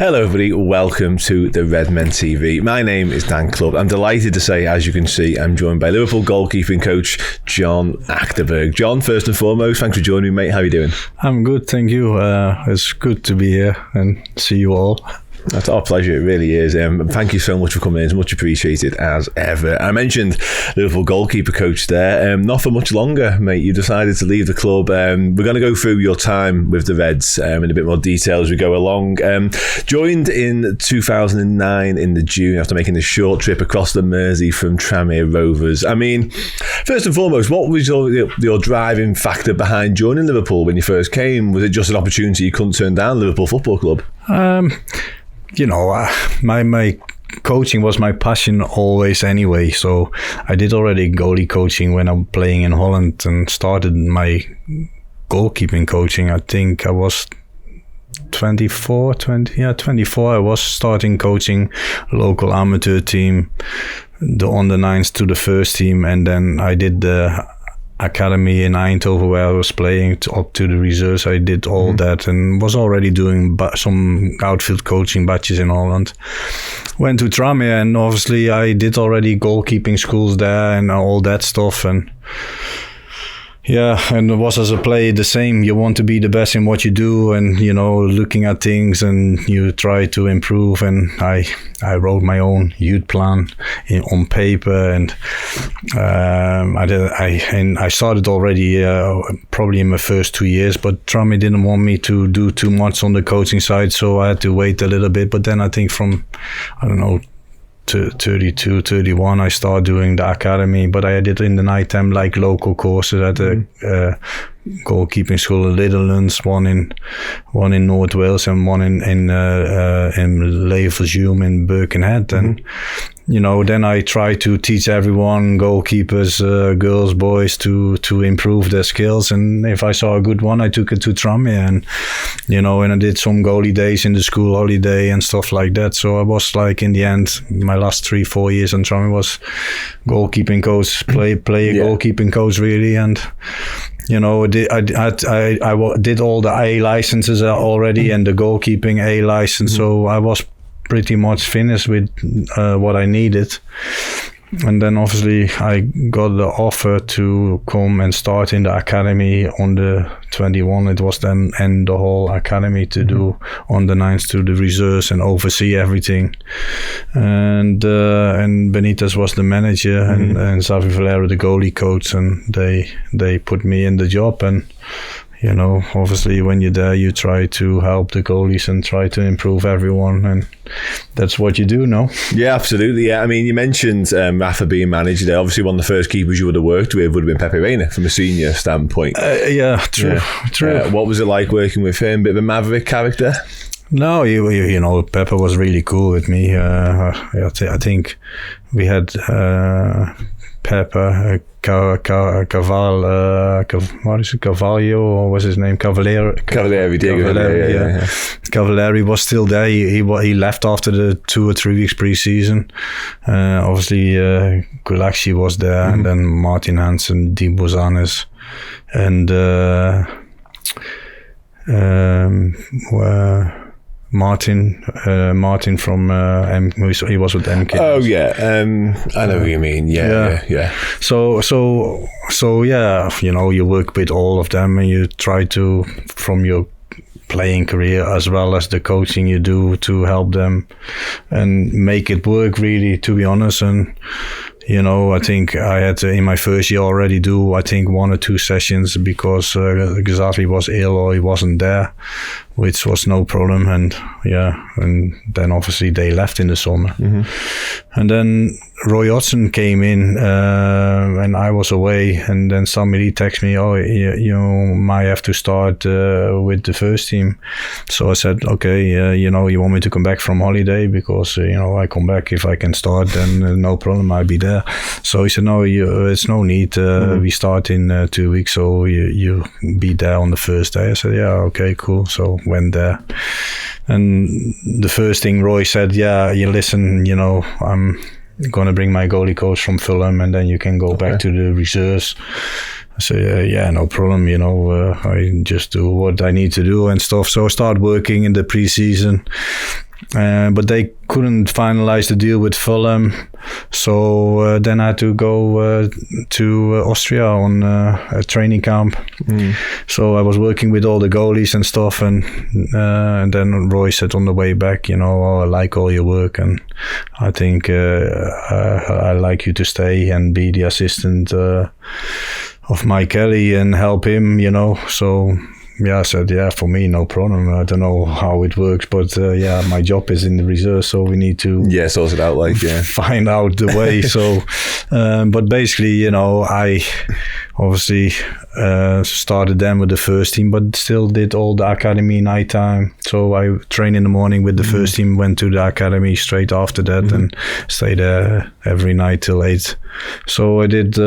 Hello everybody, welcome to the Redmen TV. My name is Dan Klopp. I'm delighted to say, as you can see, I'm joined by Liverpool goalkeeping coach John Achterberg. John, first and foremost, thanks for joining me, mate. How are you doing? I'm good, thank you. It's good to be here and see you all. That's our pleasure, it really is. Thank you so much for coming in. It's much appreciated as ever. I mentioned Liverpool goalkeeper coach there. Not for much longer, mate. You decided to leave the club. We're going to go through your time with the Reds in a bit more detail as we go along. Joined in 2009 in the June after making a short trip across the Mersey from Tranmere Rovers. I mean, first and foremost, what was your driving factor behind joining Liverpool when you first came? Was it just an opportunity you couldn't turn down, Liverpool Football Club? My coaching was my passion always anyway. So I did already goalie coaching when I'm playing in Holland and started my goalkeeping coaching. I think I was 24. I was starting coaching local amateur team, the under-9s to the first team. And then I did the academy in Eindhoven where I was playing up to the reserves. I did all that and was already doing some outfield coaching batches in Holland. Went to Tranmere and obviously I did already goalkeeping schools there and all that stuff. And and it was as a player the same. You want to be the best in what you do and, looking at things and you try to improve. And I wrote my own youth plan on paper and I started already probably in my first 2 years, but Tranmere didn't want me to do too much on the coaching side, so I had to wait a little bit. But then I think from, 32, 31, I started doing the academy, but I did in the night time like local courses at the goalkeeping school in Netherlands, one in North Wales and one in Leverkusen in Birkenhead. And then I try to teach everyone, goalkeepers, girls, boys, to improve their skills. And if I saw a good one, I took it to Tranmere and I did some goalie days in the school holiday and stuff like that. So I was like, in the end, my last 3-4 years in Tranmere was goalkeeping coach, goalkeeping coach really. And I did all the A licenses already and the goalkeeping A license. So I was pretty much finished with what I needed. And then obviously I got the offer to come and start in the academy on the 21. It was then and the whole academy to do on the 9s to the reserves and oversee everything. And Benitez was the manager and Xavi Valero the goalie coach, and they put me in the job. And obviously when you're there, you try to help the goalies and try to improve everyone, and that's what you do, no? Yeah, absolutely. Yeah, I mean, you mentioned Rafa being manager there. Obviously, one of the first keepers you would have worked with would have been Pepe Reina from a senior standpoint. True. What was it like working with him? Bit of a maverick character? No, Pepper was really cool with me. I think we had Pepper, Carvalho, or was his name? Cavalieri was still there. He left after the 2 or 3 weeks pre-season. Obviously, Gulaxi was there, and then Martin Hansen, Di Bozanes, and Martin from he was with MK. Oh yeah, I know what you mean. Yeah. So you work with all of them and you try to, from your playing career as well as the coaching you do, to help them and make it work, really, to be honest. And I think I had to, in my first year already do, 1 or 2 sessions because Xavi was ill or he wasn't there, which was no problem. And then obviously they left in the summer. And then Roy Hodgson came in and I was away, and then somebody texted me, you might have to start with the first team. So I said, okay, you want me to come back from holiday? Because I come back, if I can start, then no problem, I'll be there. So he said, no, it's no need. We start in 2 weeks, so you be there on the first day. I said, yeah, okay, cool. So went there. And the first thing Roy said, listen, I'm going to bring my goalie coach from Fulham, and then you can go back to the reserves. I said, no problem, I just do what I need to do and stuff. So I started working in the pre-season. but they couldn't finalize the deal with Fulham, so then I had to go to Austria on a training camp. So I was working with all the goalies and stuff, and then Roy said on the way back, I like all your work, and I think I like you to stay and be the assistant of Mike Kelly and help him, so I said, for me, no problem. I don't know how it works, but my job is in the reserve, so we need to sort it out, find out the way. So, but basically, I obviously started then with the first team, but still did all the academy nighttime. So I trained in the morning with the first team, went to the academy straight after that, and stayed there every night till 8. So I did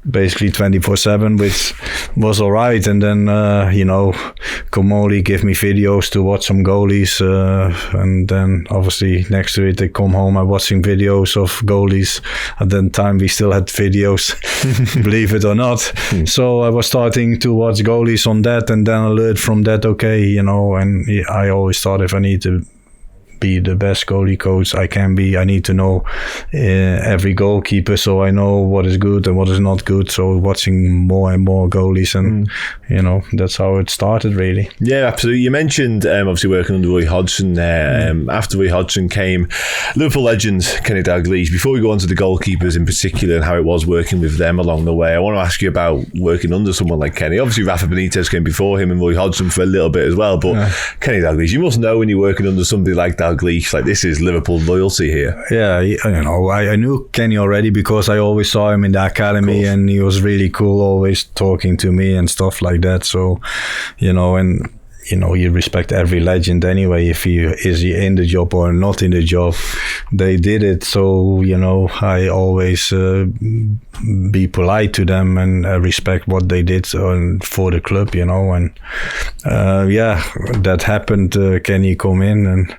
basically 24/7, which was all right. And then Komoli gave me videos to watch some goalies, and then obviously next to it I come home, I'm watching videos of goalies. At that time we still had videos, believe it or not. So I was starting to watch goalies on that, and then I learned from that, and I always thought if I need to be the best goalie coach I can be, I need to know every goalkeeper, so I know what is good and what is not good. So watching more and more goalies, and that's how it started, really. Yeah, absolutely. You mentioned obviously working under Roy Hodgson there. After Roy Hodgson came Liverpool legends Kenny Dalglish. Before we go on to the goalkeepers in particular and how it was working with them along the way, I want to ask you about working under someone like Kenny. Obviously Rafa Benitez came before him and Roy Hodgson for a little bit as well, but Kenny Dalglish, you must know when you're working under somebody like Dalglish, like this is Liverpool loyalty here. Yeah, I knew Kenny already because I always saw him in the academy, and he was really cool, always talking to me and stuff like that. So, and you respect every legend anyway, if he is in the job or not in the job. They did it, so I always be polite to them and respect what they did for the club, and that happened. Kenny come in, and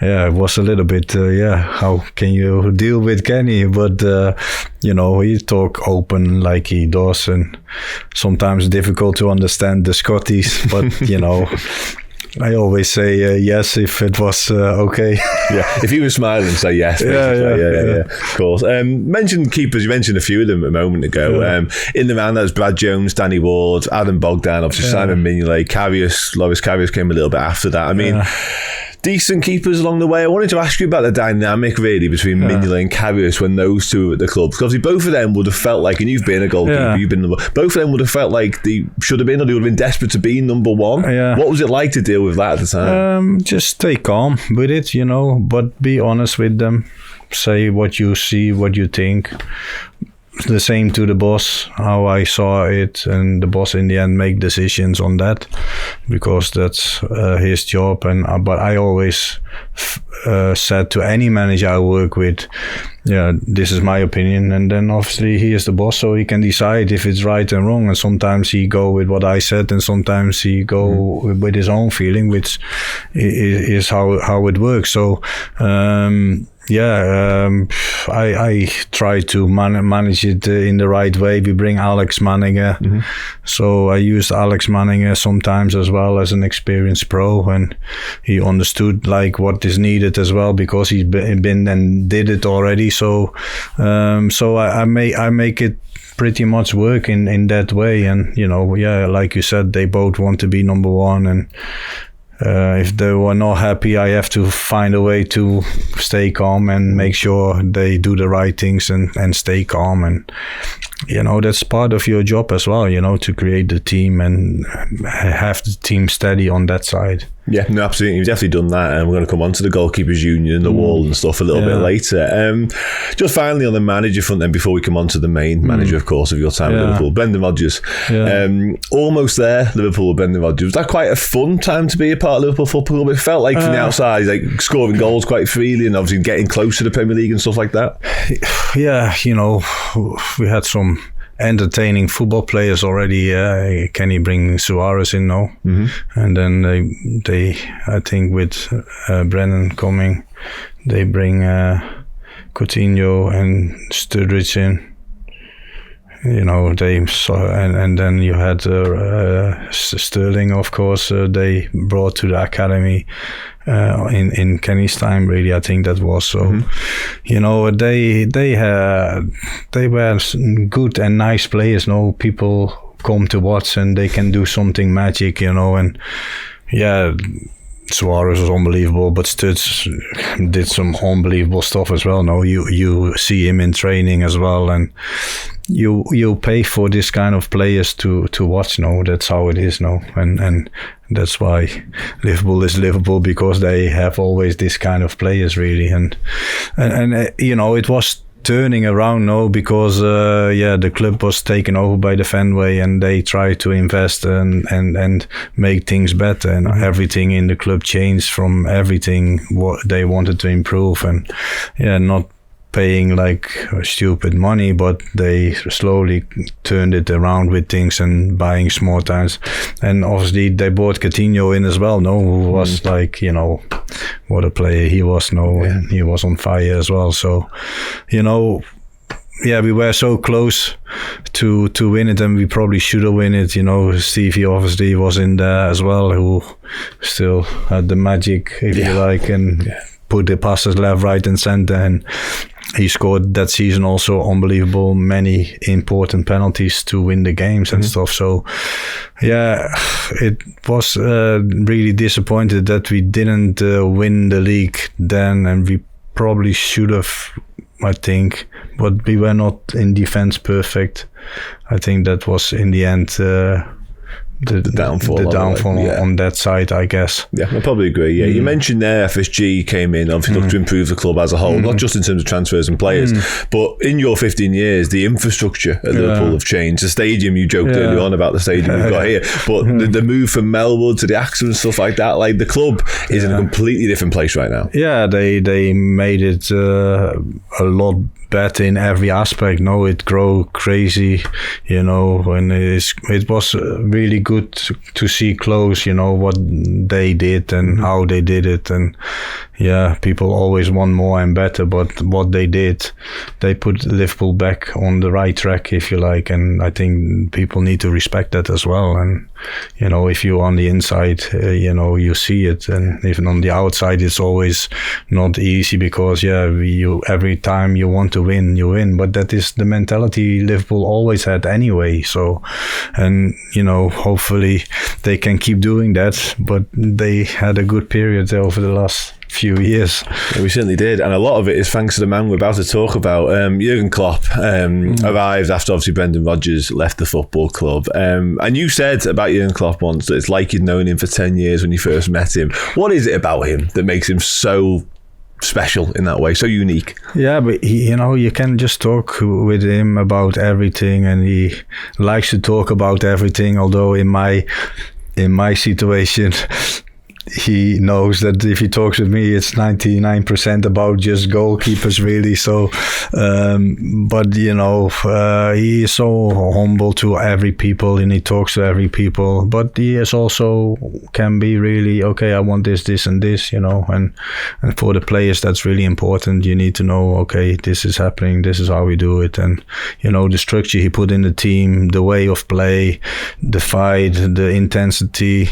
it was a little bit how can you deal with Kenny? But he talk open like he does, and sometimes difficult to understand the Scotties, but I always say yes if it was okay. If he was smiling, say yes. Yeah. Of course. Mentioned keepers. You mentioned a few of them a moment ago. In the round, that was Brad Jones, Danny Ward, Adam Bogdan, obviously Simon Mignolet, Loris Karius came a little bit after that. I mean, decent keepers along the way. I wanted to ask you about the dynamic really between Mignolet and Karius when those two were at the club, because obviously both of them would have felt like, and you've been a goalkeeper, you've been both of them would have felt like they should have been, or they would have been desperate to be number one. What was it like to deal with that at the time? Just stay calm with it, but be honest with them. Say what you see, what you think. The same to the boss, how I saw it, and the boss in the end make decisions on that, because that's his job. And but I always said to any manager I work with, this is my opinion, and then obviously he is the boss, so he can decide if it's right and wrong. And sometimes he go with what I said, and sometimes he go with his own feeling, which is how it works. So I try to manage it in the right way. We bring Alex Manninger, so I used Alex Manninger sometimes as well as an experienced pro, and he understood like what is needed as well, because he's been and did it already. So I make it pretty much work in that way. And like you said, they both want to be number one, and if they were not happy, I have to find a way to stay calm and make sure they do the right things and stay calm. And that's part of your job as well, to create the team and have the team steady on that side. Yeah, no, absolutely. You've definitely done that, and we're going to come on to the goalkeepers union, the wall and stuff a little bit later. Just finally on the manager front then, before we come on to the main manager, of course, of your time at Liverpool, Brendan Rodgers. Almost there, Liverpool with Brendan Rodgers. Was that quite a fun time to be a part of Liverpool Football Club? It felt like from the outside, like scoring goals quite freely and obviously getting close to the Premier League and stuff like that. Yeah, we had some entertaining football players already. Kenny bring Suarez in now, and then they I think with Brennan coming, they bring Coutinho and Sturridge in. you know, they saw, and then you had Sterling, of course. They brought to the academy in Kenny's time. Really, I think that was so. You know, they were good and nice players. No, people come to watch and they can do something magic. You know, and yeah. Suarez was unbelievable, but Stutz did some unbelievable stuff as well. No, you see him in training as well, and you pay for this kind of players to watch. No, that's how it is. No, and that's why Liverpool is Liverpool, because they have always this kind of players, really. And you know, it was turning around now, because the club was taken over by the Fenway, and they tried to invest and make things better, and everything in the club changed from everything what they wanted to improve, and not paying like stupid money, but they slowly turned it around with things and buying small times. And obviously they bought Coutinho in as well, no, who was like, you know, what a player he was, no, and he was on fire as well. So, you know, we were so close to win it, and we probably should have win it. You know, Stevie obviously was in there as well, who still had the magic, if you like, and put the passes left, right and center, and he scored that season also unbelievable many important penalties to win the games and stuff. So it was really disappointed that we didn't win the league then, and we probably should have, I think, but we were not in defense perfect. I think that was in the end the downfall on that side, I guess. Yeah, I probably agree. Yeah, you mentioned there FSG came in, obviously looked to improve the club as a whole, not just in terms of transfers and players, but in your 15 years, the infrastructure at Liverpool have changed. The stadium, you joked earlier on about the stadium we've got here, but the move from Melwood to the Axel and stuff like that, like the club is in a completely different place right now. Yeah, they made it a lot better in every aspect. No, it grew crazy, you know, and it was really good to see close, you know, what they did and how they did it. And people always want more and better, but what they did, they put Liverpool back on the right track, if you like, and I think people need to respect that as well. And you know, if you're on the inside, you know, you see it, and even on the outside, it's always not easy, because every time you want to win, you win, but that is the mentality Liverpool always had anyway. So, and you know, hopefully they can keep doing that, but they had a good period over the last few years. Yeah, we certainly did, and a lot of it is thanks to the man we're about to talk about. Jurgen Klopp arrived after obviously Brendan Rodgers left the football club, and you said about Jurgen Klopp once that it's like you'd known him for 10 years when you first met him. What is it about him that makes him so special in that way, so unique? Yeah, but you know, you can just talk with him about everything, and he likes to talk about everything, although in my situation he knows that if he talks with me, it's 99% about just goalkeepers, really. So, but you know, he is so humble to every people, and he talks to every people. But he is also can be really okay. I want this, and this, you know. And for the players, that's really important. You need to know, okay, this is happening. This is how we do it, and you know, the structure he put in the team, the way of play, the fight, the intensity.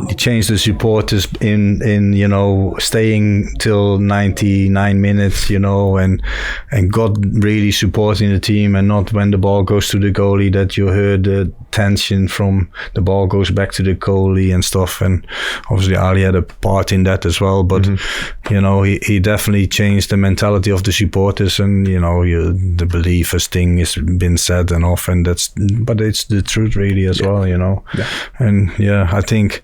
He changed the supporters in you know, staying till 99 minutes, you know, and got really supporting the team, and not when the ball goes to the goalie that you heard the tension from the ball goes back to the goalie and stuff. And obviously Ali had a part in that as well, but you know, he definitely changed the mentality of the supporters, and you know, the believers thing has been said and off, and but it's the truth really as well, you know. And I think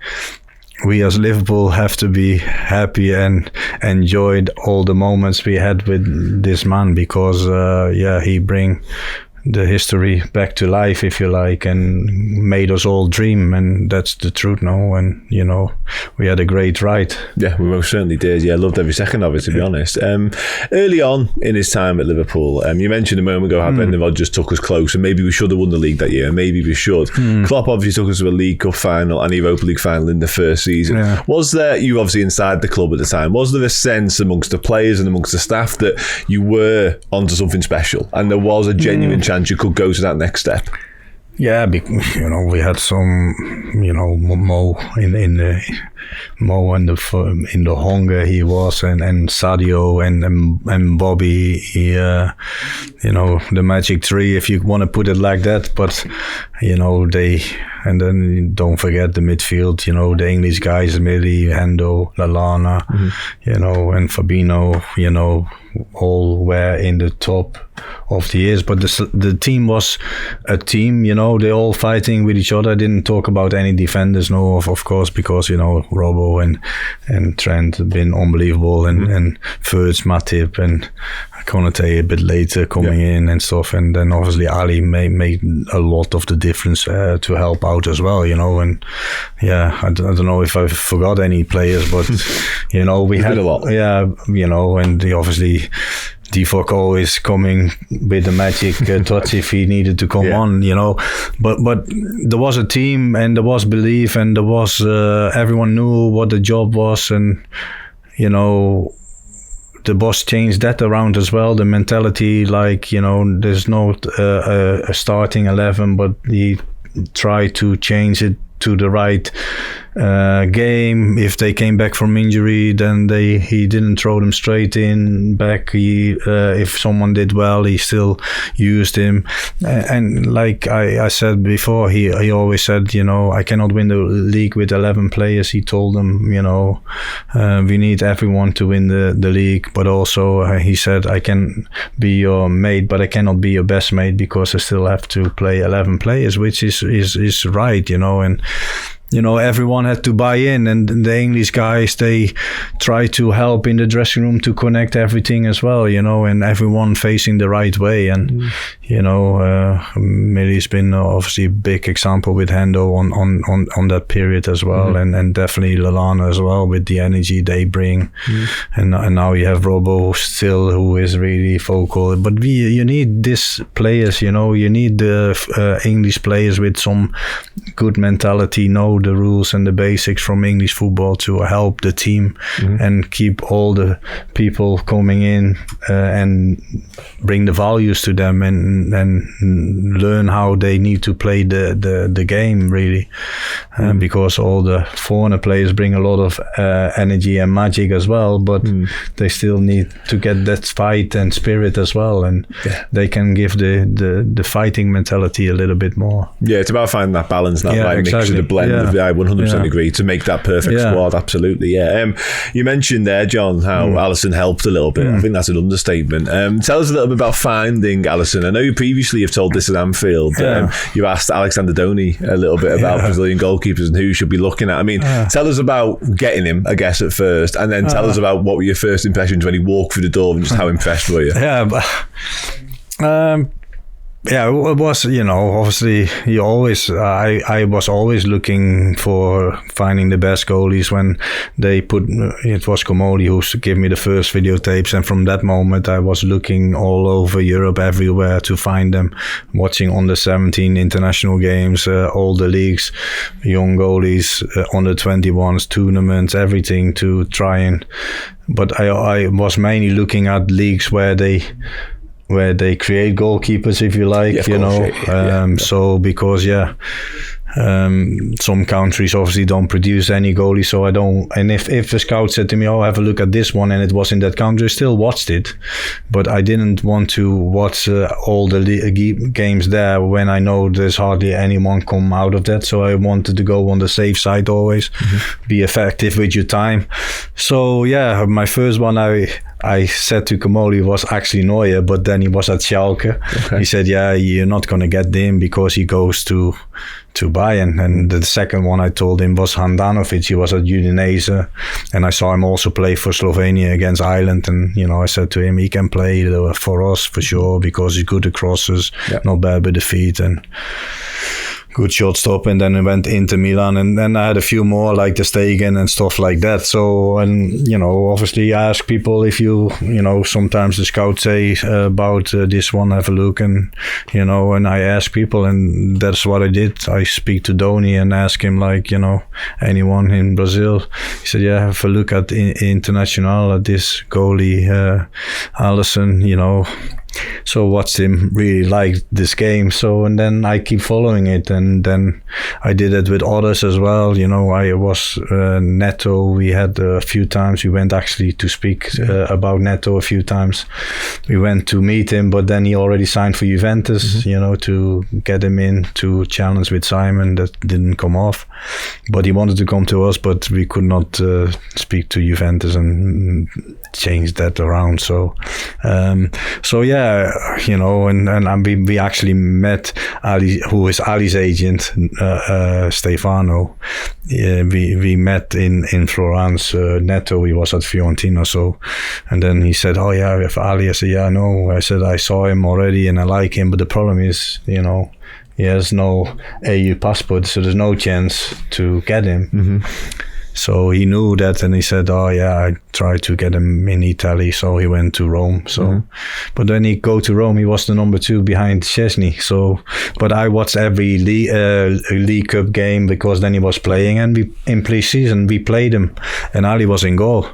we as Liverpool have to be happy and enjoyed all the moments we had with this man, because he bring the history back to life, if you like, and made us all dream, and that's the truth now. And you know, we had a great ride. Yeah, we most certainly did. Yeah, loved every second of it, to be honest. Early on in his time at Liverpool, you mentioned a moment ago how Brendan Rodgers took us close, and maybe we should have won the league that year, maybe we should. Klopp obviously took us to a League Cup final and a Europa League final in the first season. Was there, you obviously inside the club at the time, was there a sense amongst the players and amongst the staff that you were onto something special, and there was a genuine chance chance you could go to that next step? Yeah, we had some, Mo in the hunger he was, and Sadio and Bobby, the magic three, if you want to put it like that. But and then don't forget the midfield, the English guys, Millie, Hendo, Lallana, and Fabinho, all were in the top of the years. But the team was a team, they all fighting with each other. I didn't talk about any defenders, no, of course, because, Robbo and Trent have been unbelievable, and Virts, Matip, and Konate a bit later coming in and stuff, and then obviously Ali made a lot of the difference to help out as well, and I don't know if I forgot any players, but we had a lot, and obviously Divock is coming with the magic touch if he needed to come on, but there was a team, and there was belief, and there was everyone knew what the job was, and the boss changed that around as well. The mentality, there's no a starting 11, but he tried to change it to the right game. If they came back from injury, then he didn't throw them straight in back. If someone did well, he still used him. And like I said before, he always said, I cannot win the league with 11 players. He told them, we need everyone to win the league. But also he said, I can be your mate, but I cannot be your best mate, because I still have to play 11 players, which is right, and everyone had to buy in, and the English guys, they try to help in the dressing room to connect everything as well, and everyone facing the right way. And Millie's been obviously a big example with Hendo on that period as well, and definitely Lallana as well, with the energy they bring. And now you have Robbo still, who is really vocal. But you need these players, you need the English players with some good mentality, know the rules and the basics from English football to help the team and keep all the people coming in and bring the values to them, and learn how they need to play the game, really. Because all the foreigner players bring a lot of energy and magic as well, but they still need to get that fight and spirit as well, and they can give the fighting mentality a little bit more. Yeah, it's about finding that balance, that right mix of the blend of I 100% agree, to make that perfect squad. Absolutely. You mentioned there, John, how Alisson helped a little bit. I think that's an understatement. Tell us a little bit about finding Alisson. I know you previously have told this at Anfield. You asked Alexander Donny a little bit about Brazilian goalkeepers and who you should be looking at. I mean, tell us about getting him, I guess, at first, and then tell us about what were your first impressions when he walked through the door, and just how impressed were you? It was, obviously I was always looking for finding the best goalies. When they it was Comoli who gave me the first videotapes, and from that moment I was looking all over Europe, everywhere, to find them, watching under 17 international games, all the leagues, young goalies, under 21s, tournaments, everything, to try and, but I was mainly looking at leagues where they create goalkeepers, if you like, So because some countries obviously don't produce any goalies, so I don't. And if the scout said to me, have a look at this one, and it was in that country, I still watched it, but I didn't want to watch all the games there when I know there's hardly anyone come out of that. So I wanted to go on the safe side always, be effective with your time. So my first one I said to Comoli was actually Neuer, but then he was at Schalke. He said, you're not going to get him because he goes to Bayern. And the second one I told him was Handanovic. He was at Udinese, and I saw him also play for Slovenia against Ireland. And, I said to him, he can play for us for sure, because he's good at crosses, not bad with the feet, and good shortstop. And then I went into Milan, and then I had a few more like the Stegen and stuff like that. So, and obviously I ask people, if sometimes the scouts say about this one, have a look, and and I ask people, and that's what I did. I speak to Donny and ask him, anyone in Brazil. He said, have a look at Internacional, at this goalie Alisson. So watched him, really liked this game. So, and then I keep following it, and then I did it with others as well. You know, I was Neto. We had a few times. We went actually to speak about Neto a few times. We went to meet him, but then he already signed for Juventus. You know, to get him in to challenge with Simon. That didn't come off. But he wanted to come to us, but we could not speak to Juventus and change that around. So yeah, you know, and we actually met Ali, who is Ali's agent, Stefano. We met in Florence. Neto, he was at Fiorentina. So, and then he said, "Oh yeah, we have Ali." I said, "Yeah, no." I said, "I saw him already, and I like him, but the problem is, you know, he has no EU passport, so there's no chance to get him." Mm-hmm. So he knew that, and he said, "Oh yeah, I tried to get him in Italy." So he went to Rome. So, but when he go to Rome, he was the number 2 behind Szczesny. So, but I watched every League Cup game because then he was playing, and in pre-season we played him, and Ali was in goal.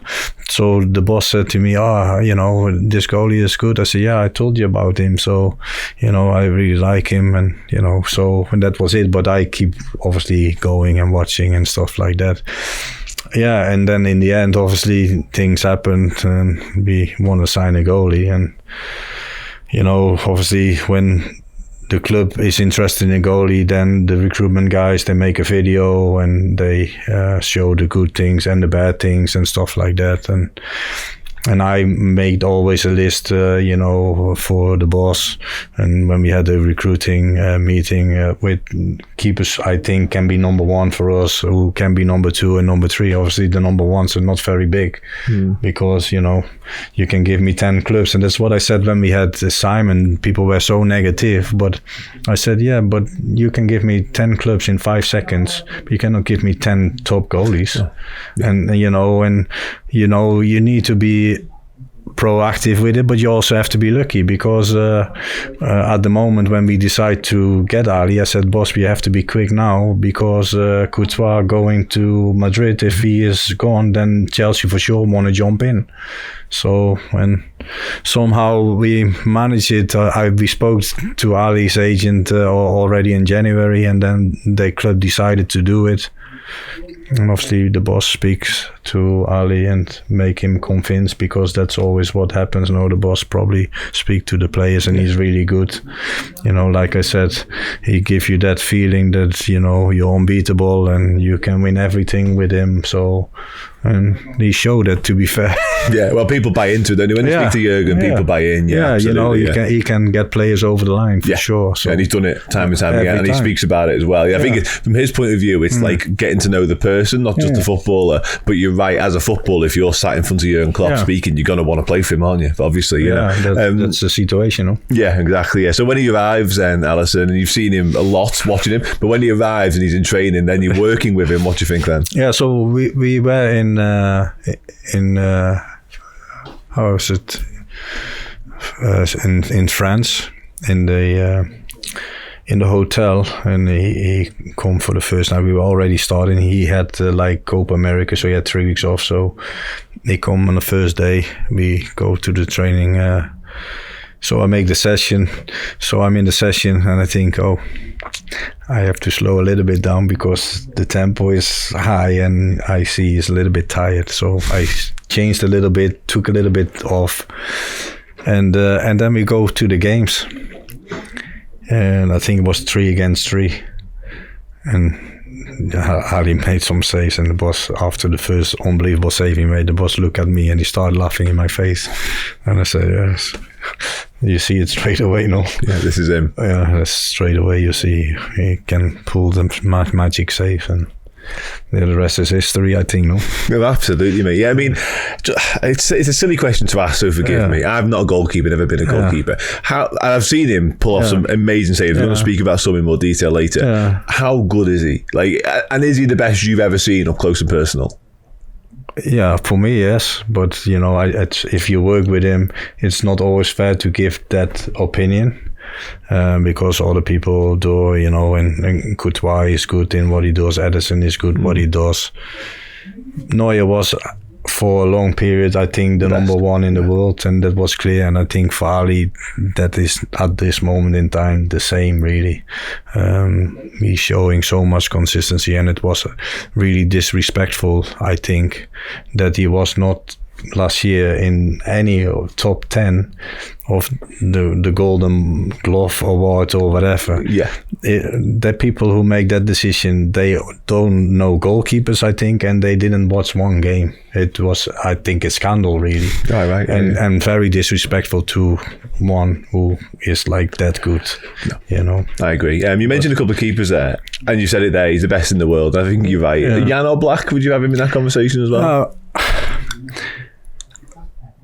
So the boss said to me, "Oh, you know, this goalie is good." I said, "Yeah, I told you about him. So, you know, I really like him, and you know, so and that was it." But I keep obviously going and watching and stuff like that. Yeah, and then in the end, obviously, things happened, and we want to sign a goalie. And, you know, obviously, when the club is interested in a goalie, then the recruitment guys, they make a video and they show the good things and the bad things and stuff like that. And I made always a list, you know, for the boss. And when we had a recruiting meeting with keepers, I think can be number 1 for us, who can be number 2 and number 3. Obviously, the number 1s are not very big because, you know, you can give me 10 clubs. And that's what I said when we had Simon. People were so negative. But I said, yeah, but you can give me 10 clubs in 5 seconds. But you cannot give me 10 top goalies. Yeah. And, you know, you need to be proactive with it, but you also have to be lucky because at the moment when we decide to get Ali, I said, "Boss, we have to be quick now because Courtois going to Madrid. If he is gone, then Chelsea for sure want to jump in." So when somehow we managed it, we spoke to Ali's agent already in January, and then the club decided to do it. And obviously the boss speaks to Ali and make him convinced, because that's always what happens. The boss probably speak to the players, and he's really good. You know, like I said, he gives you that feeling that, you know, you're unbeatable and you can win everything with him. So, and he showed it, to be fair. Yeah, well, people buy into it, don't they? When you speak to Jurgen, people buy in. Yeah, you know, he can get players over the line for sure. So. Yeah, and he's done it time and time again, and he speaks about it as well. Yeah, I think from his point of view, it's like getting to know the person, not just the footballer. But you're right, as a footballer, if you're sat in front of Jurgen Klopp speaking, you're going to want to play for him, aren't you? Obviously, that's the situation. No? Yeah, exactly. Yeah. So when he arrives, then Alisson, and you've seen him a lot, watching him, but when he arrives and he's in training, then you're working with him. What do you think then? Yeah, so we were in how is it in France in the hotel, and he come for the first night. We were already starting. He had like Copa America, so he had 3 weeks off. So he come on the first day. We go to the training. So I make the session. So I'm in the session, and I think, I have to slow a little bit down because the tempo is high, and I see he's a little bit tired. So I changed a little bit, took a little bit off, and then we go to the games. And I think it was 3 against 3. And Ali made some saves, and the boss, after the first unbelievable save he made, the boss looked at me and he started laughing in my face. And I said, yes. You see it straight away, no? Yeah, this is him. Yeah, straight away you see he can pull the magic save, and the rest is history, I think, no? No, absolutely, mate. Yeah, I mean, it's a silly question to ask, so forgive me. I'm not a goalkeeper, never been a goalkeeper. I've seen him pull off some amazing saves. We're going to speak about some in more detail later. Yeah. How good is he? Like, and is he the best you've ever seen up close and personal? Yeah, for me, yes. But, you know, if you work with him, it's not always fair to give that opinion. Because other people do, you know, and Courtois is good in what he does, Alisson is good what he does. Neuer was for a long period, I think, the number one in the world, and that was clear. And I think for Ali, that is at this moment in time the same, really. He's showing so much consistency, and it was really disrespectful, I think, that he was not last year in any top 10 of the Golden Glove Award or whatever. Yeah. The people who make that decision, they don't know goalkeepers, I think, and they didn't watch one game. It was, I think, a scandal, really. Right. And very disrespectful to one who is like that good. No. You know. I agree. You mentioned a couple of keepers there, and you said it there, he's the best in the world. I think you're right. Yeah. Jan or Black, would you have him in that conversation as well?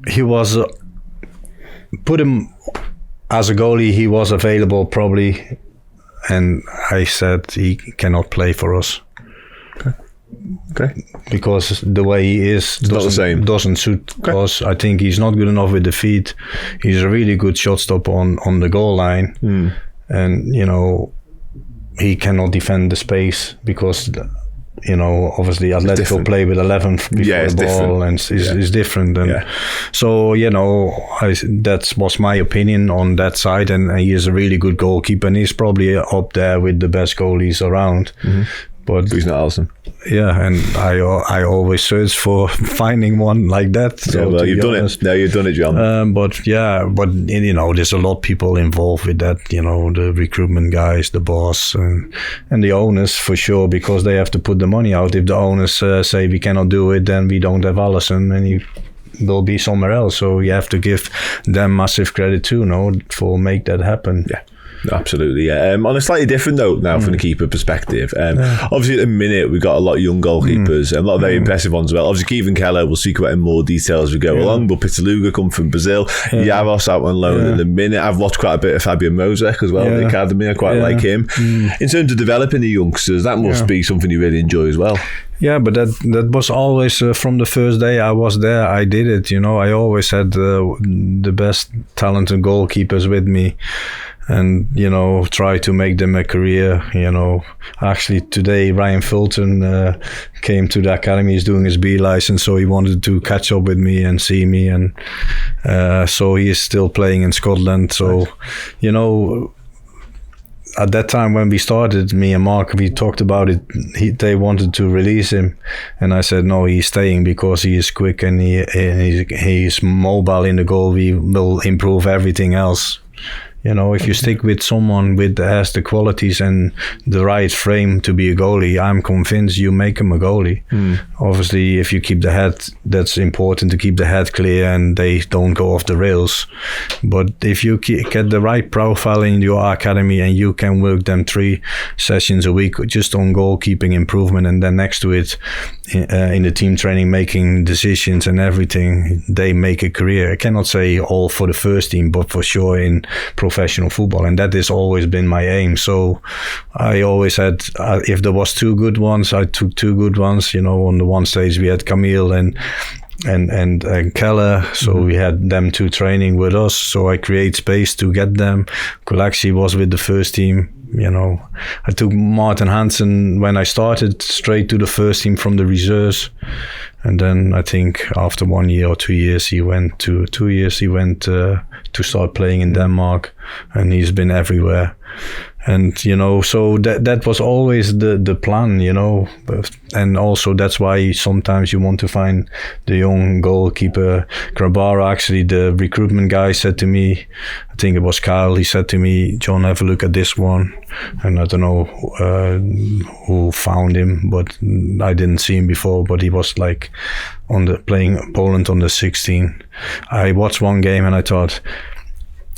He was put him as a goalie. He was available probably, and I said he cannot play for us. Okay. Because the way he is doesn't suit us. I think he's not good enough with the feet. He's a really good shot stopper on the goal line, and you know he cannot defend the space because. You know, obviously Atletico play with 11 before the ball, and it's different. And so, you know, that was my opinion on that side. And he is a really good goalkeeper, and he's probably up there with the best goalies around. But he's not Alisson. Yeah, and I always search for finding one like that. So well, you've done it. No, you've done it, John. But you know, there's a lot of people involved with that. You know, the recruitment guys, the boss, and the owners for sure, because they have to put the money out. If the owners say we cannot do it, then we don't have Alisson, and he will be somewhere else. So you have to give them massive credit too, for make that happen. Yeah. Absolutely, yeah. On a slightly different note now, from the keeper perspective, obviously at the minute we've got a lot of young goalkeepers and a lot of very impressive ones as well. Obviously Kevin Kelleher, we'll speak about in more detail as we go along, but Pitaluga come from Brazil, Jaros out on loan at the minute. I've watched quite a bit of Fabio Mosek as well in the academy. I quite like him. In terms of developing the youngsters, that must be something you really enjoy as well. Yeah, but that was always from the first day I was there. I did it. You know, I always had the best talented goalkeepers with me. And, you know, try to make them a career, you know. Actually, today, Ryan Fulton came to the academy. He's doing his B license, so he wanted to catch up with me and see me. And so he is still playing in Scotland. So, you know, at that time when we started, me and Mark, we talked about it. They wanted to release him. And I said, no, he's staying because he is quick and he's mobile in the goal. We will improve everything else. You know, if you stick with someone that has the qualities and the right frame to be a goalie, I'm convinced you make him a goalie. Obviously, if you keep the head, that's important to keep the head clear and they don't go off the rails. But if you get the right profile in your academy and you can work them 3 sessions a week just on goalkeeping improvement, and then next to it in the team training, making decisions and everything, they make a career. I cannot say all for the first team, but for sure in professional football, and that has always been my aim. So I always had, if there was 2 good ones, I took 2 good ones. You know, on the one stage we had Camille and Kelleher, so we had them 2 training with us. So I create space to get them. Kulaxi was with the first team. You know, I took Martin Hansen when I started straight to the first team from the reserves, and then I think after 1 year or 2 years he went to 2 years he went to start playing in Denmark, and he's been everywhere. And, you know, so that was always the plan, you know. And also that's why sometimes you want to find the young goalkeeper. Grabara, actually, the recruitment guy said to me, I think it was Kyle, he said to me, John, have a look at this one. And I don't know who found him, but I didn't see him before. But he was like playing Poland on the 16. I watched one game and I thought,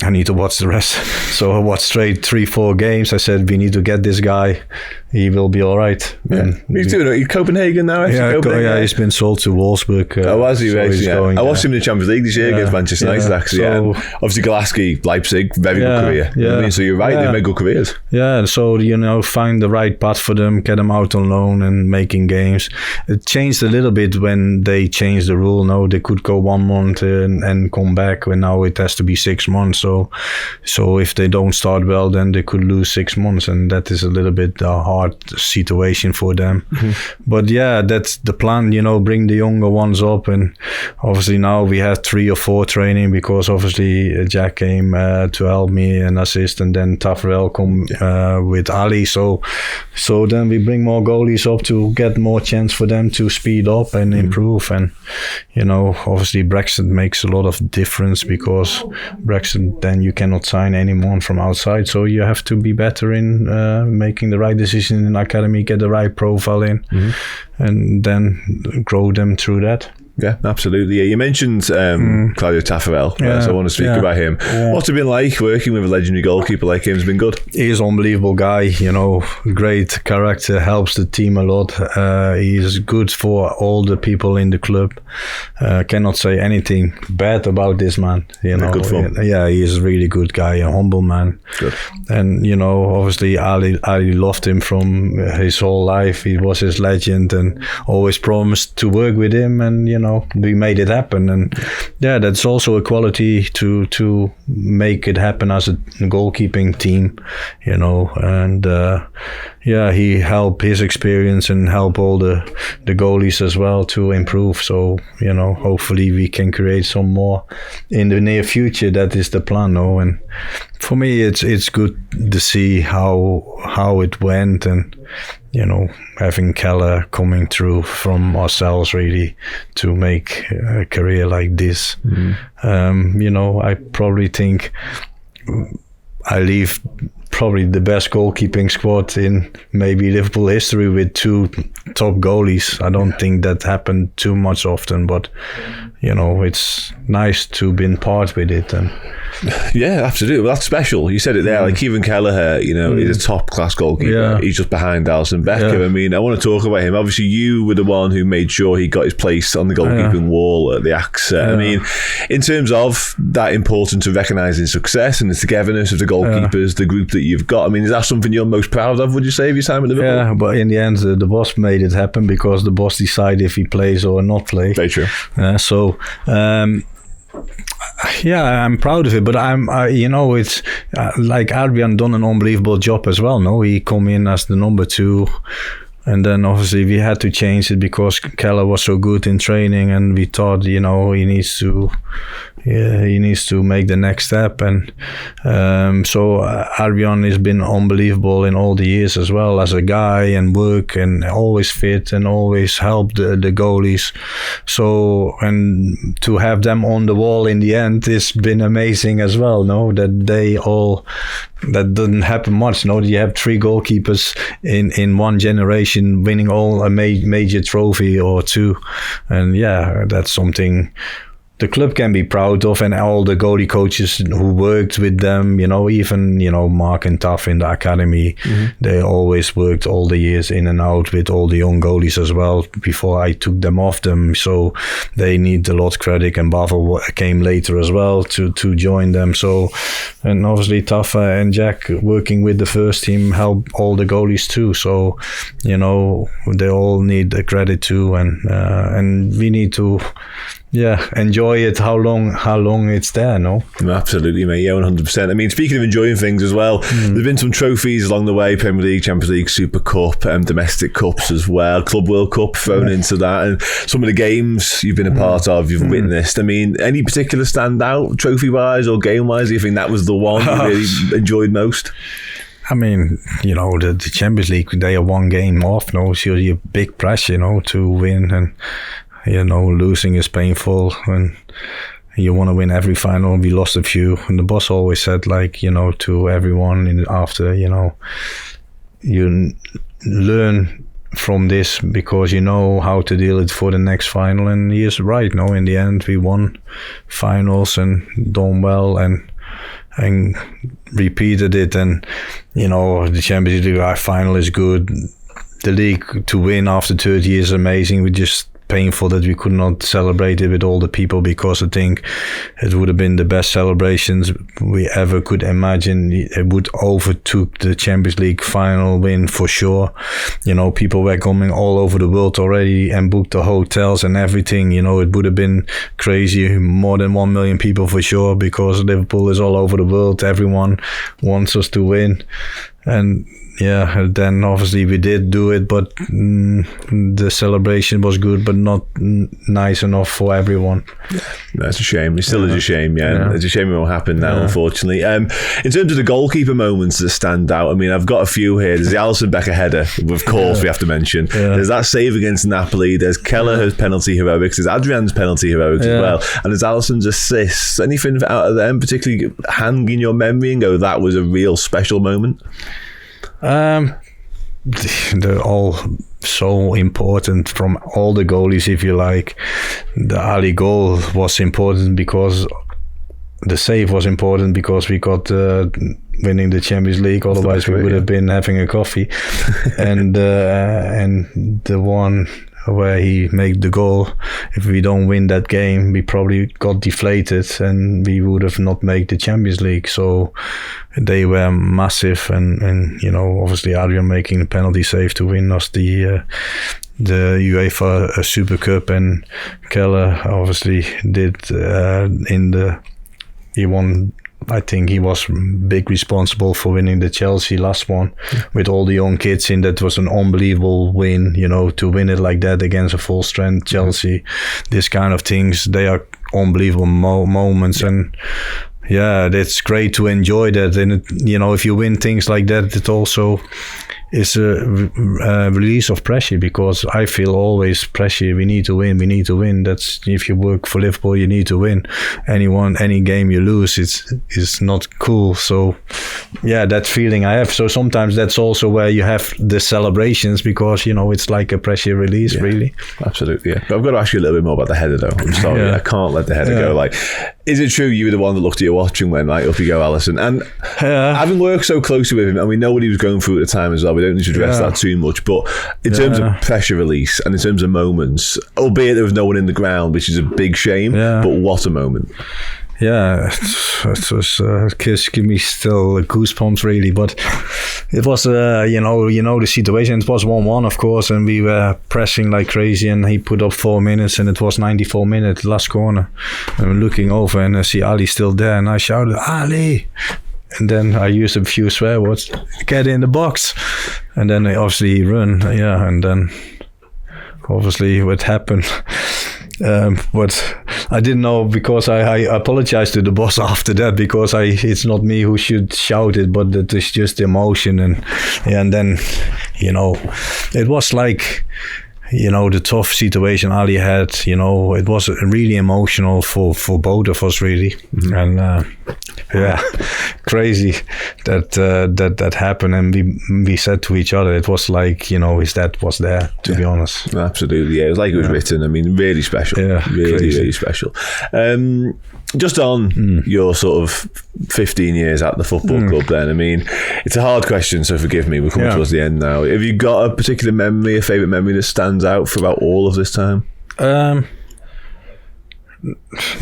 I need to watch the rest. So I watched straight 3-4 games. I said, we need to get this guy. He will be all right. Yeah. He's doing it. He's Copenhagen now. He's been sold to Wolfsburg. Was he? So I watched him in the Champions League this year against Manchester United, actually. So, obviously, Golaski, Leipzig, very good career. You know what I mean? So you're right, they made good careers. Yeah, so, you know, find the right path for them, get them out on loan and making games. It changed a little bit when they changed the rule. Now they could go 1 month and come back, when now it has to be 6 months. So if they don't start well, then they could lose 6 months, and that is a little bit hard hard situation for them. But yeah, that's the plan, bring the younger ones up. And obviously now we have 3 or 4 training, because obviously Jack came to help me and assist, and then Tafarel come with Ali. So then we bring more goalies up to get more chance for them to speed up and improve. And obviously Brexit makes a lot of difference, because Brexit, then you cannot sign anyone from outside, so you have to be better in making the right decision in academy, get the right profile in, and then grow them through that. Yeah, absolutely. Yeah, you mentioned Claudio Tafarel, so I want to speak about him. Yeah. What's it been like working with a legendary goalkeeper like him? It's been good. He's an unbelievable guy, great character, helps the team a lot. He's good for all the people in the club. Cannot say anything bad about this man. Good fun. Yeah, he's a really good guy, a humble man. Good. And obviously Ali loved him from his whole life. He was his legend, and always promised to work with him, and we made it happen. And yeah, that's also a quality to make it happen as a goalkeeping team, and he helped his experience and help all the goalies as well to improve. So hopefully we can create some more in the near future. That is the plan, though. And for me, it's good to see how it went, and having Kelleher coming through from ourselves really to make a career like this. I probably think I leave probably the best goalkeeping squad in maybe Liverpool history with 2 top goalies. I don't think that happened too much often, but it's nice to be in part with it. And yeah, absolutely. Well, that's special. You said it there. Like even Kelleher, he's a top class goalkeeper. Yeah. He's just behind Alisson, Becker. Yeah. I want to talk about him. Obviously, you were the one who made sure he got his place on the goalkeeping wall at the Axe. In terms of that importance of recognising success and the togetherness of the goalkeepers, the group that you've got, is that something you're most proud of, would you say, of your time at Liverpool? Yeah, but in the end, the boss made it happen, because the boss decided if he plays or not play. Very true. I'm proud of it, but it's like Adrian done an unbelievable job as well. No, he come in as the number 2, and then obviously we had to change it because Kelleher was so good in training, and we thought he needs to make the next step. And so Adrian has been unbelievable in all the years as well, as a guy, and work, and always fit, and always help the goalies. So, and to have them on the wall in the end has been amazing as well. That doesn't happen much. You have 3 goalkeepers in one generation winning all a major trophy or 2, and yeah, that's something the club can be proud of, and all the goalie coaches who worked with them, even, Mark and Taff in the academy, they always worked all the years in and out with all the young goalies as well before I took them off them. So they need a lot of credit, and Bavel came later as well to join them. So, and obviously Taff and Jack working with the first team help all the goalies too. So, they all need the credit too, and we need to enjoy it how long it's there. No, absolutely, mate. Yeah, 100%. Speaking of enjoying things as well, there's been some trophies along the way: Premier League, Champions League, Super Cup, domestic cups as well, Club World Cup thrown into that, and some of the games you've been a part of, you've witnessed. Any particular standout trophy wise or game wise? Do you think that was the one you really enjoyed most? The Champions League, they are one game off. So you have big pressure, to win, and losing is painful, and you want to win every final. We lost a few, and the boss always said, to everyone after, you learn from this because you know how to deal it for the next final. And he is right. In the end, we won finals and done well, and repeated it. And the Champions League final is good. The league to win after 30 years is amazing. We just painful that we could not celebrate it with all the people, because I think it would have been the best celebrations we ever could imagine. It would overtook the Champions League final win for sure. People were coming all over the world already and booked the hotels and everything. It would have been crazy, more than 1 million people for sure, because Liverpool is all over the world. Everyone wants us to win. And yeah, then obviously we did do it, but the celebration was good, but not nice enough for everyone. That's a shame. It still is a shame, yeah. It's a shame it won't happen now, unfortunately. In terms of the goalkeeper moments that stand out, I mean, I've got a few here. There's the Alisson Becker header, of course, we have to mention. There's that save against Napoli. There's Kelleher's penalty heroics. There's Adrian's penalty heroics as well. And there's Alisson's assists. Anything out of them particularly hang in your memory and go, that was a real special moment? They're all so important from all the goalies, if you like. The Ali goal was important because the save was important because we got winning the Champions League. Otherwise, we would have been having a coffee. and the one where he made the goal, if we don't win that game, we probably got deflated and we would have not made the Champions League. So they were massive, and you know, obviously Adrian making the penalty save to win us the UEFA Super Cup, and Kelleher obviously did he won. I think he was big responsible for winning the Chelsea last one with all the young kids in. That was an unbelievable win, you know, to win it like that against a full strength Chelsea. This kind of things, they are unbelievable moments, and yeah, it's great to enjoy that. And you know, if you win things like that, it also is a release of pressure, because I feel always pressure. We need to win. That's, if you work for Liverpool, you need to win. Any game you lose, it's not cool. So yeah, that feeling I have. So sometimes that's also where you have the celebrations, because you know, it's like a pressure release, really. Absolutely, yeah. But I've got to ask you a little bit more about the header, though. I'm sorry, I can't let the header go. Like, is it true you were the one that looked at your watch and went, like, up you go, Alisson? And having worked so closely with him, and we know what he was going through at the time as well, we don't need to address that too much, but in terms of pressure release and in terms of moments, albeit there was no one in the ground, which is a big shame, but what a moment. Yeah, it was give me still goosebumps, really. But it was, you know the situation. It was 1-1, of course, and we were pressing like crazy. And he put up 4 minutes, and it was 94 minutes, last corner. And I'm looking over, and I see Ali still there, and I shouted, "Ali!" And then I used a few swear words, "Get in the box!" And then obviously he run, and then obviously what happened. But I didn't know, because I apologized to the boss after that, because it's not me who should shout it, but it is just emotion, and then, you know, it was like, you know, the tough situation Ali had, you know, it was really emotional for both of us, really. And crazy that happened, and we said to each other, it was like, you know, his dad was there, to be honest. Absolutely, yeah. It was like it was written. I mean, really special. Yeah, really special. Just on your sort of 15 years at the football club then, I mean, it's a hard question, so forgive me, we're coming towards the end now. Have you got a particular memory, a favourite memory that stands out for about all of this time?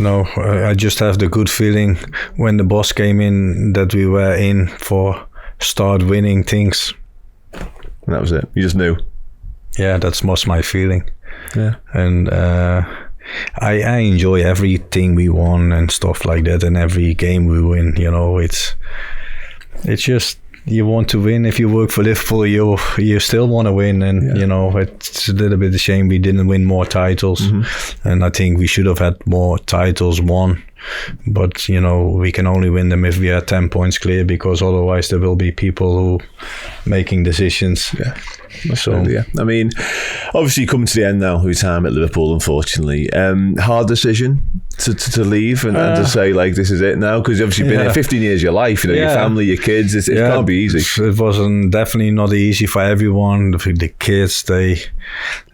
No, I just have the good feeling when the boss came in that we were in for start winning things. And that was it? You just knew? Yeah, that was my feeling. Yeah. And I enjoy everything we won and stuff like that, and every game we win, you know, it's just, you want to win. If you work for Liverpool, you still want to win, and you know, it's a little bit a shame we didn't win more titles, and I think we should have had more titles won. But you know, we can only win them if we are 10 points clear, because otherwise there will be people who making decisions. So I mean, obviously coming to the end now of your time at Liverpool, unfortunately, hard decision to leave and to say, like, this is it now, because obviously you've been here 15 years of your life, you know, your family, your kids, it can't be easy. It wasn't, definitely not easy for everyone, the kids,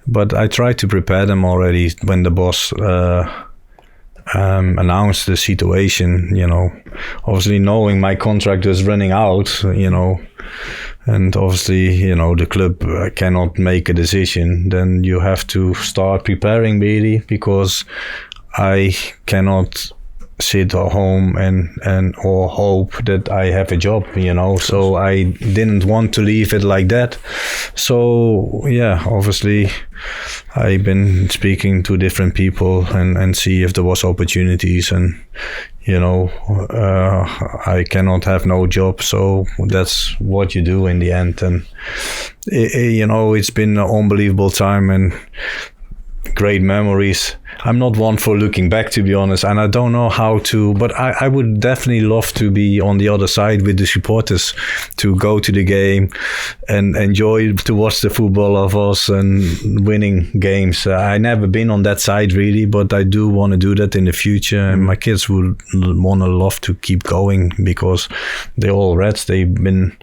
but I tried to prepare them already when the boss announced the situation, you know, obviously knowing my contract was running out, you know, and obviously, you know, the club cannot make a decision, then you have to start preparing, really, because I cannot sit at home and or hope that I have a job, so I didn't want to leave it like that. So yeah, obviously I've been speaking to different people and see if there was opportunities, and I cannot have no job, so that's what you do in the end. And it's been an unbelievable time and great memories. I'm not one for looking back, to be honest, and I don't know how to, but I would definitely love to be on the other side with the supporters, to go to the game and enjoy to watch the football of us and winning games. I never been on that side really, but I do want to do that in the future, and my kids would want to love to keep going, because they're all Reds. They've been,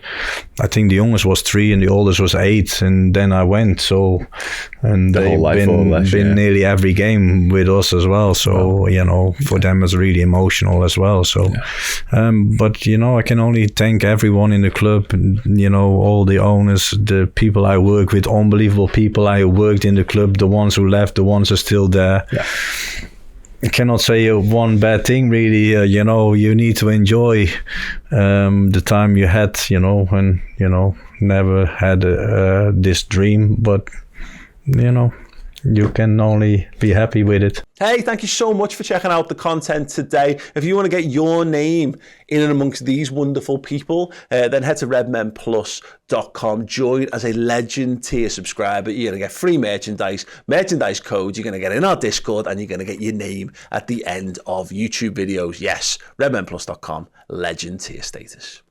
I think the youngest was 3 and the oldest was 8, and then I went, so, and they've been nearly every game with us as well, so for them it's really emotional as well. So but I can only thank everyone in the club, all the owners, the people I work with, unbelievable people I worked in the club, the ones who left, the ones who are still there. I cannot say one bad thing really. You need to enjoy the time you had, and never had this dream, but you can only be happy with it. Hey, thank you so much for checking out the content today. If you want to get your name in and amongst these wonderful people, then head to redmenplus.com. Join as a Legend tier subscriber. You're going to get free merchandise codes. You're going to get in our Discord, and you're going to get your name at the end of YouTube videos. Yes, redmenplus.com, Legend tier status.